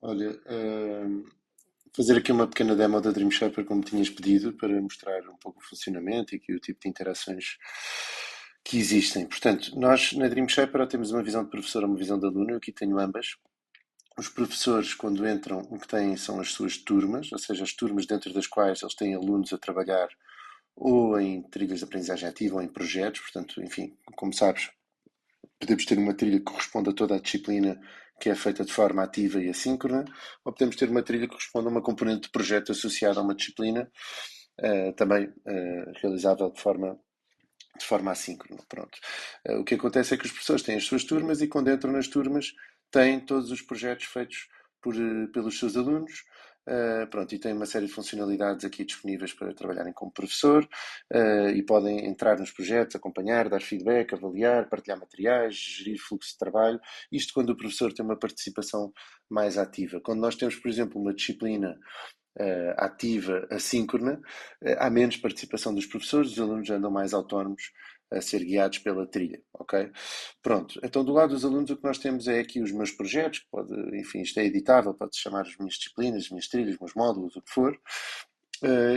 Olha, fazer aqui uma pequena demo da Dream Shaper, como tinhas pedido, para mostrar um pouco o funcionamento e aqui o tipo de interações que existem. Portanto, nós na Dream Shaper temos uma visão de professor e uma visão de aluno. Eu aqui tenho ambas. Os professores, quando entram, o que têm são as suas turmas, ou seja, as turmas dentro das quais eles têm alunos a trabalhar ou em trilhas de aprendizagem ativa ou em projetos. Portanto, enfim, como sabes, podemos ter uma trilha que corresponde a toda a disciplina que é feita de forma ativa e assíncrona, ou podemos ter uma trilha que corresponde a uma componente de projeto associada a uma disciplina, também realizável de forma assíncrona. Pronto. O que acontece é que os professores têm as suas turmas e quando entram nas turmas têm todos os projetos feitos pelos seus alunos. Pronto, e têm uma série de funcionalidades aqui disponíveis para trabalharem como professor e podem entrar nos projetos, acompanhar, dar feedback, avaliar, partilhar materiais, gerir fluxo de trabalho. Isto quando o professor tem uma participação mais ativa. Quando nós temos, por exemplo, uma disciplina ativa, assíncrona, há menos participação dos professores, os alunos andam mais autónomos a ser guiados pela trilha, ok? Pronto, então do lado dos alunos o que nós temos é aqui os meus projetos, que pode, enfim, isto é editável, pode-se chamar as minhas disciplinas, as minhas trilhas, os meus módulos, o que for,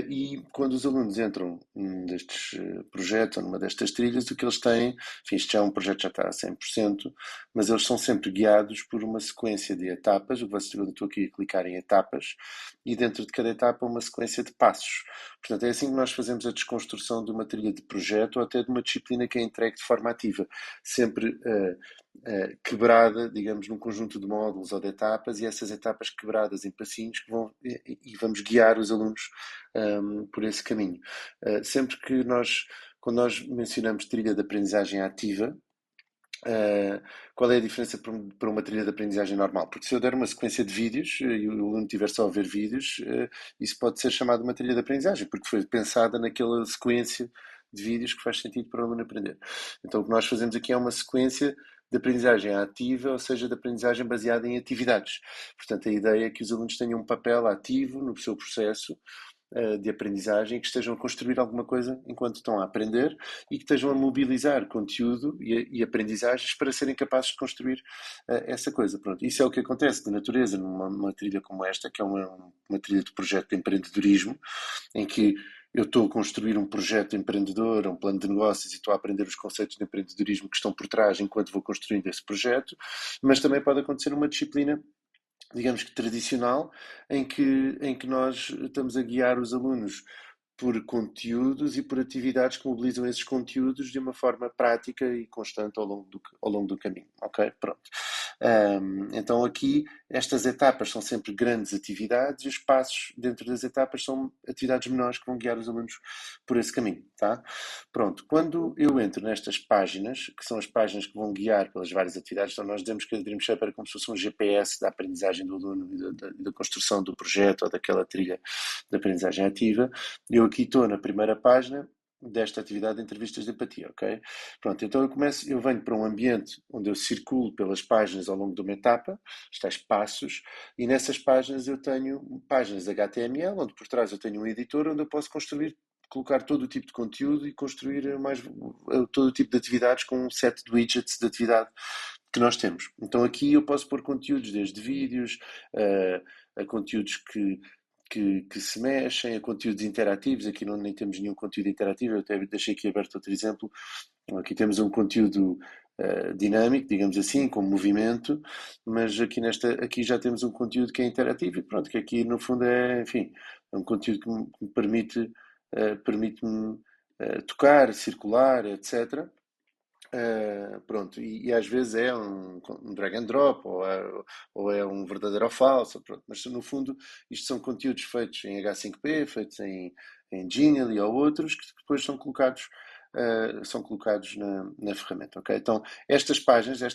e quando os alunos entram num destes projetos ou numa destas trilhas, o que eles têm, enfim, isto já é um projeto que já está a 100%, mas eles são sempre guiados por uma sequência de etapas. Eu estou aqui a clicar em etapas, e dentro de cada etapa uma sequência de passos. Portanto, é assim que nós fazemos a desconstrução de uma trilha de projeto ou até de uma disciplina que é entregue de forma ativa, sempre quebrada, digamos, num conjunto de módulos ou de etapas, e essas etapas quebradas em passinhos que vão, e vamos guiar os alunos por esse caminho. Sempre que quando nós mencionamos trilha de aprendizagem ativa, qual é a diferença para uma trilha de aprendizagem normal? Porque se eu der uma sequência de vídeos e o aluno estiver só a ver vídeos, isso pode ser chamado uma trilha de aprendizagem, porque foi pensada naquela sequência de vídeos que faz sentido para o aluno aprender. Então o que nós fazemos aqui é uma sequência de aprendizagem ativa, ou seja, de aprendizagem baseada em atividades. Portanto, a ideia é que os alunos tenham um papel ativo no seu processo de aprendizagem, que estejam a construir alguma coisa enquanto estão a aprender e que estejam a mobilizar conteúdo e aprendizagens para serem capazes de construir essa coisa. Pronto, isso é o que acontece de natureza numa trilha como esta, que é uma trilha de projeto de empreendedorismo, em que eu estou a construir um projeto empreendedor, um plano de negócios e estou a aprender os conceitos de empreendedorismo que estão por trás enquanto vou construindo esse projeto, mas também pode acontecer uma disciplina, digamos que tradicional, em que nós estamos a guiar os alunos por conteúdos e por atividades que mobilizam esses conteúdos de uma forma prática e constante ao longo do caminho, ok? Pronto. Então aqui estas etapas são sempre grandes atividades e os passos dentro das etapas são atividades menores que vão guiar os alunos por esse caminho, tá? Pronto, quando eu entro nestas páginas, que são as páginas que vão guiar pelas várias atividades, então nós dizemos que a Dream Shaper é como se fosse um GPS da aprendizagem do aluno e da construção do projeto ou daquela trilha de aprendizagem ativa. Eu aqui estou na primeira página desta atividade de entrevistas de empatia, ok? Pronto, então eu venho para um ambiente onde eu circulo pelas páginas ao longo de uma etapa, estes passos, e nessas páginas eu tenho páginas HTML, onde por trás eu tenho um editor onde eu posso colocar todo o tipo de conteúdo e construir todo o tipo de atividades com um set de widgets de atividade que nós temos. Então aqui eu posso pôr conteúdos desde vídeos a conteúdos que se mexem, a conteúdos interativos. Aqui não nem temos nenhum conteúdo interativo, eu até deixei aqui aberto outro exemplo. Aqui temos um conteúdo dinâmico, digamos assim, com movimento, mas aqui já temos um conteúdo que é interativo e pronto, que aqui no fundo é, enfim, é um conteúdo que me permite-me tocar, circular, etc. Pronto, e às vezes é um drag and drop ou é um verdadeiro ou falso, pronto. Mas no fundo isto são conteúdos feitos em H5P, feitos em Genially ou outros que depois são colocados na ferramenta, ok? Então esta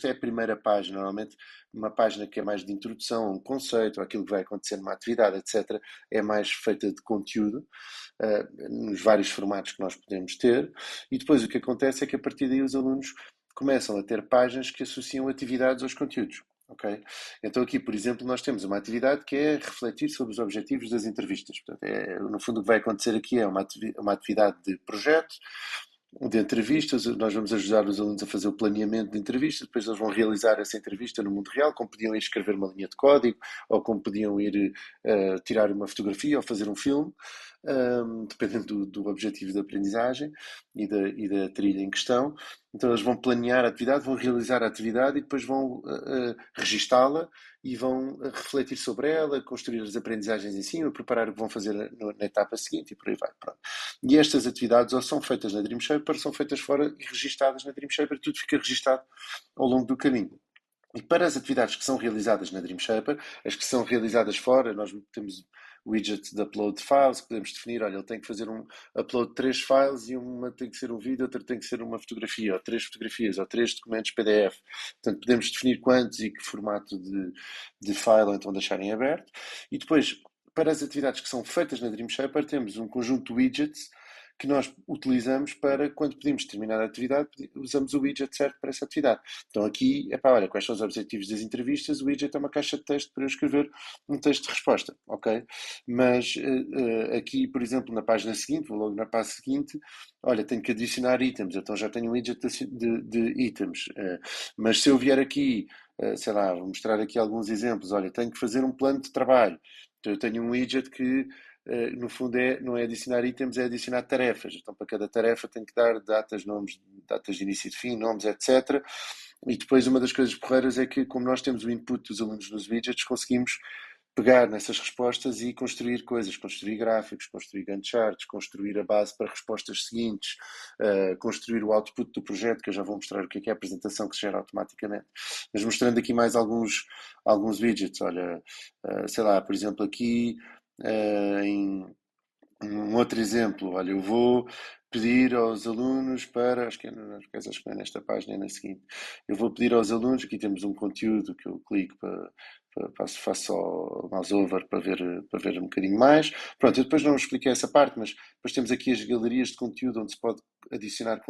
é a primeira página, normalmente uma página que é mais de introdução a um conceito, aquilo que vai acontecer numa atividade, etc. É mais feita de conteúdo, nos vários formatos que nós podemos ter, e depois o que acontece é que a partir daí os alunos começam a ter páginas que associam atividades aos conteúdos. Okay? Então aqui, por exemplo, nós temos uma atividade que é refletir sobre os objetivos das entrevistas. Portanto, no fundo o que vai acontecer aqui é uma atividade de projeto, de entrevistas, nós vamos ajudar os alunos a fazer o planeamento de entrevistas, depois eles vão realizar essa entrevista no mundo real, como podiam ir escrever uma linha de código, ou como podiam ir tirar uma fotografia ou fazer um filme, dependendo do objetivo da aprendizagem e da trilha em questão. Então eles vão planear a atividade, vão realizar a atividade e depois vão registá-la e vão refletir sobre ela, construir as aprendizagens em cima, preparar o que vão fazer na etapa seguinte e por aí vai. Pronto. E estas atividades ou são feitas na Dream Shaper, são feitas fora e registadas na Dream Shaper, tudo fica registado ao longo do caminho. E para as atividades que são realizadas na Dream Shaper, as que são realizadas fora, nós temos widget de upload de files, que podemos definir, olha, ele tem que fazer um upload de 3 files e uma tem que ser um vídeo, outra tem que ser uma fotografia, ou 3 fotografias, ou 3 documentos PDF. Portanto, podemos definir quantos e que formato de file então deixarem aberto. E depois, para as atividades que são feitas na Dream Shaper, temos um conjunto de widgets que nós utilizamos para, quando pedimos terminar a atividade, usamos o widget certo para essa atividade. Então aqui, olha, quais são os objetivos das entrevistas? O widget é uma caixa de texto para eu escrever um texto de resposta, ok? Mas aqui, por exemplo, na página seguinte, vou logo na página seguinte, olha, tenho que adicionar itens, então já tenho um widget de itens. Mas se eu vier aqui, sei lá, vou mostrar aqui alguns exemplos, olha, tenho que fazer um plano de trabalho. Então eu tenho um widget que no fundo não é adicionar itens, é adicionar tarefas. Então, para cada tarefa tem que dar datas, nomes, datas de início e de fim, nomes, etc. E depois uma das coisas porreiras é que, como nós temos o input dos alunos nos widgets, conseguimos pegar nessas respostas e construir coisas, construir gráficos, construir Gantt charts, construir a base para respostas seguintes, construir o output do projeto, que eu já vou mostrar o que é a apresentação que se gera automaticamente. Mas mostrando aqui mais alguns widgets, olha, sei lá, por exemplo, aqui em um outro exemplo, olha, eu vou pedir aos alunos para, acho que não é nesta página, é na seguinte, eu vou pedir aos alunos, aqui temos um conteúdo que eu clico faço só mouse over para ver um bocadinho mais. Pronto, eu depois não expliquei essa parte, mas depois temos aqui as galerias de conteúdo onde se pode adicionar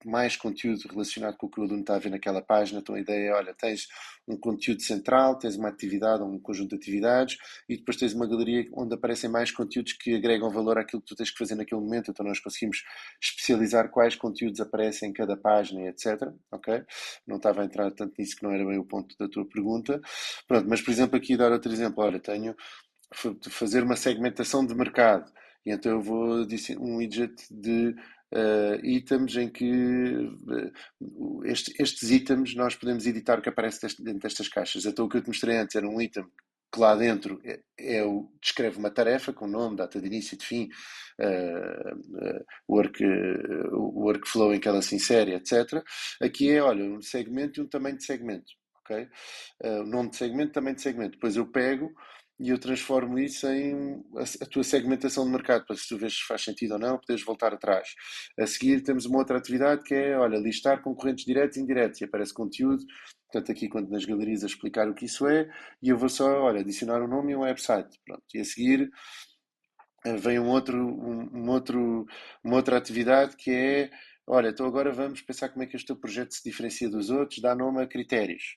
mais conteúdo relacionado com o que o aluno está a ver naquela página. Então a ideia é, olha, tens um conteúdo central, tens uma atividade, um conjunto de atividades e depois tens uma galeria onde aparecem mais conteúdos que agregam valor àquilo que tu tens que fazer naquele momento. Então nós conseguimos especializar quais conteúdos aparecem em cada página, etc. Ok? Não estava a entrar tanto nisso, que não era bem o ponto da tua pergunta. Pronto, mas por exemplo aqui dar outro exemplo, olha, tenho fazer uma segmentação de mercado e então eu vou dizer um widget de itens em que estes itens nós podemos editar o que aparece dentro destas caixas. Então o que eu te mostrei antes era um item que lá dentro descreve uma tarefa com nome, data de início e de fim, o workflow em que ela se insere, etc. Aqui é, olha, um segmento e um tamanho de segmento. Okay? Nome de segmento, tamanho de segmento. Depois eu pego e eu transformo isso em a tua segmentação de mercado, para se tu vês se faz sentido ou não, poderes voltar atrás. A seguir temos uma outra atividade que é, olha, listar concorrentes diretos e indiretos, e aparece conteúdo, portanto aqui quando nas galerias a explicar o que isso é, e eu vou só, olha, adicionar um nome e um website, pronto. E a seguir vem uma outra atividade que é, olha, então agora vamos pensar como é que este teu projeto se diferencia dos outros, dá nome a critérios.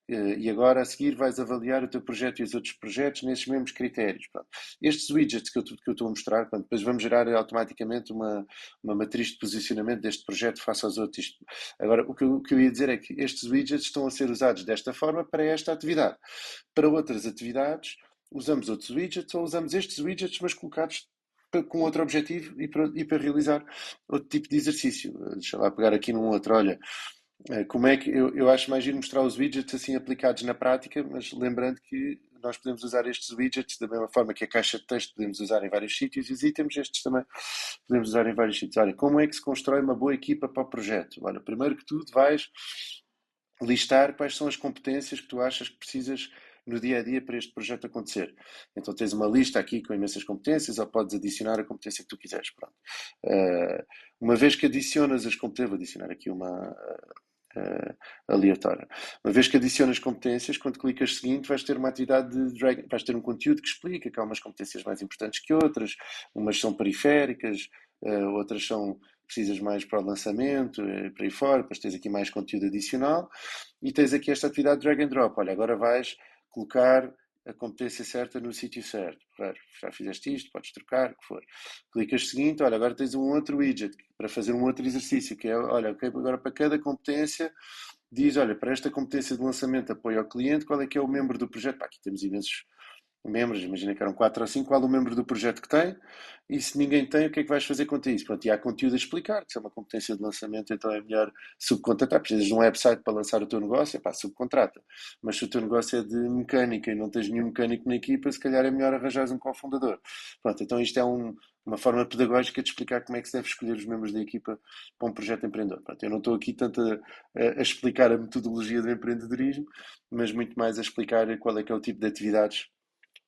E agora a seguir vais avaliar o teu projeto e os outros projetos nesses mesmos critérios. Pronto. Estes widgets que eu estou a mostrar, pronto, depois vamos gerar automaticamente uma matriz de posicionamento deste projeto face aos outros. Agora, o que eu ia dizer é que estes widgets estão a ser usados desta forma para esta atividade. Para outras atividades, usamos outros widgets ou usamos estes widgets, mas colocados com outro objetivo e para realizar outro tipo de exercício. Deixa lá pegar aqui num outro, olha. Como é que eu acho mais giro mostrar os widgets assim aplicados na prática, mas lembrando que nós podemos usar estes widgets da mesma forma que a caixa de texto podemos usar em vários sítios e os itens, estes também podemos usar em vários sítios. Olha, como é que se constrói uma boa equipa para o projeto? Olha, primeiro que tudo vais listar quais são as competências que tu achas que precisas no dia a dia para este projeto acontecer. Então tens uma lista aqui com imensas competências ou podes adicionar a competência que tu quiseres. Pronto. Uma vez que adicionas as competências, vou adicionar aqui uma aleatória. Uma vez que adicionas competências, quando clicas seguinte, vais ter uma atividade de drag, vais ter um conteúdo que explica que há umas competências mais importantes que outras, umas são periféricas, outras são precisas mais para o lançamento, para aí fora, depois tens aqui mais conteúdo adicional e tens aqui esta atividade de drag and drop. Olha, agora vais colocar a competência certa no sítio certo. Claro, já fizeste isto, podes trocar, o que for. Clicas seguinte, olha, agora tens um outro widget para fazer um outro exercício, que é, olha, okay, agora para cada competência diz, olha, para esta competência de lançamento apoio ao cliente, qual é que é o membro do projeto? Pá, aqui temos imensos membros, imagina que eram 4 ou 5, qual é o membro do projeto que tem, e se ninguém tem, o que é que vais fazer quanto a isso? Pronto, e há conteúdo a explicar, que se é uma competência de lançamento, então é melhor subcontratar. Precisas de um website para lançar o teu negócio, é pá, subcontrata. Mas se o teu negócio é de mecânica e não tens nenhum mecânico na equipa, se calhar é melhor arranjares um cofundador. Pronto, então isto é uma forma pedagógica de explicar como é que se deve escolher os membros da equipa para um projeto empreendedor. Pronto, eu não estou aqui tanto a explicar a metodologia do empreendedorismo, mas muito mais a explicar qual é que é o tipo de atividades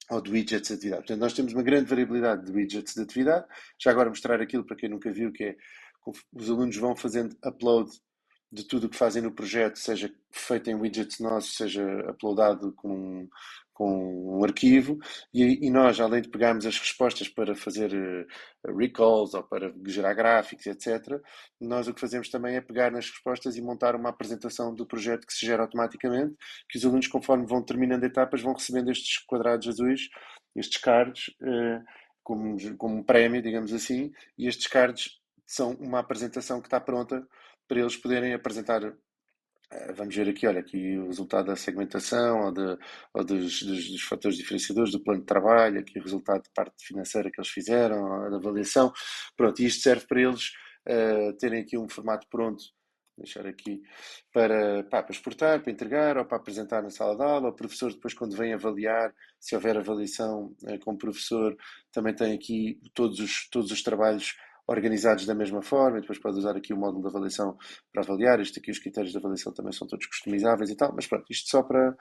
ou de widgets de atividade. Portanto, nós temos uma grande variabilidade de widgets de atividade. Já agora mostrar aquilo para quem nunca viu, que é os alunos vão fazendo upload de tudo o que fazem no projeto, seja feito em widgets nossos, seja uploadado com um arquivo, e nós, além de pegarmos as respostas para fazer recalls ou para gerar gráficos, etc., nós o que fazemos também é pegar nas respostas e montar uma apresentação do projeto que se gera automaticamente, que os alunos, conforme vão terminando etapas, vão recebendo estes quadrados azuis, estes cards, como um prémio, digamos assim, e estes cards são uma apresentação que está pronta para eles poderem apresentar. Vamos ver aqui, olha, aqui o resultado da segmentação ou dos fatores diferenciadores do plano de trabalho, aqui o resultado de parte financeira que eles fizeram, a da avaliação. Pronto, e isto serve para eles terem aqui um formato pronto, deixar aqui, para exportar, para entregar ou para apresentar na sala de aula. O professor depois, quando vem avaliar, se houver avaliação com o professor, também tem aqui todos os trabalhos organizados da mesma forma, e depois pode usar aqui o módulo de avaliação para avaliar. Isto aqui, os critérios de avaliação também são todos customizáveis e tal, mas pronto, isto só para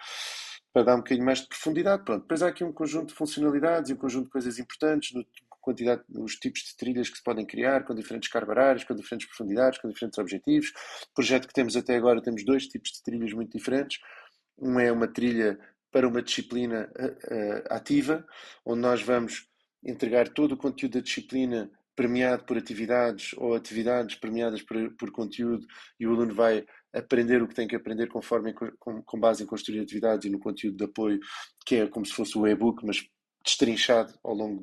dar um bocadinho mais de profundidade. Pronto, depois há aqui um conjunto de funcionalidades e um conjunto de coisas importantes, no quantidade, os tipos de trilhas que se podem criar, com diferentes cargas horárias, com diferentes profundidades, com diferentes objetivos. O projeto que temos até agora, temos dois tipos de trilhas muito diferentes. Um é uma trilha para uma disciplina ativa, onde nós vamos entregar todo o conteúdo da disciplina premiado por atividades ou atividades premiadas por conteúdo, e o aluno vai aprender o que tem que aprender com base em construir atividades e no conteúdo de apoio, que é como se fosse o e-book, mas destrinchado ao longo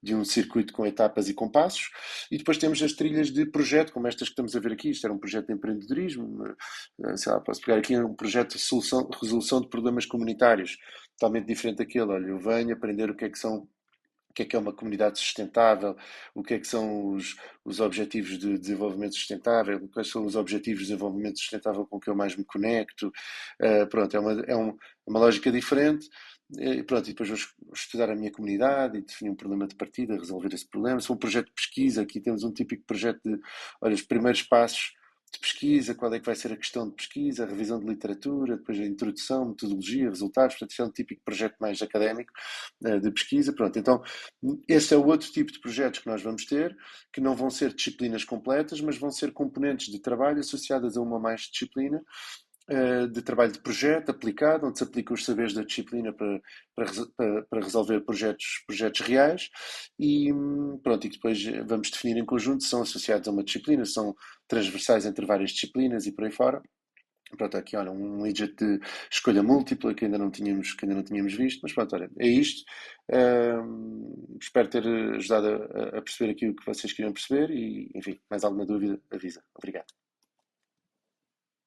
de um circuito com etapas e compassos. E depois temos as trilhas de projeto, como estas que estamos a ver aqui. Isto era um projeto de empreendedorismo, sei lá, posso pegar aqui um projeto de resolução de problemas comunitários, totalmente diferente daquele. Olha, eu venho aprender o que é que são, o que é uma comunidade sustentável, o que é que são os objetivos de desenvolvimento sustentável, quais são os objetivos de desenvolvimento sustentável com que eu mais me conecto. Pronto, é uma lógica diferente. Pronto, e depois vou estudar a minha comunidade e definir um problema de partida, resolver esse problema. Se for um projeto de pesquisa, aqui temos um típico projeto de, olha, os primeiros passos de pesquisa, qual é que vai ser a questão de pesquisa, a revisão de literatura, depois a introdução, metodologia, resultados. Portanto, isto é um típico projeto mais académico de pesquisa. Pronto, então esse é o outro tipo de projetos que nós vamos ter, que não vão ser disciplinas completas, mas vão ser componentes de trabalho associadas a uma ou mais disciplina, de trabalho de projeto aplicado, onde se aplica os saberes da disciplina para resolver projetos reais, e pronto, e depois vamos definir em conjunto se são associados a uma disciplina, se são transversais entre várias disciplinas e por aí fora. Pronto, aqui olha, um widget de escolha múltipla que ainda não tínhamos visto, mas pronto, olha, é isto. Espero ter ajudado a perceber aqui o que vocês queriam perceber e, enfim, mais alguma dúvida, avisa. Obrigado.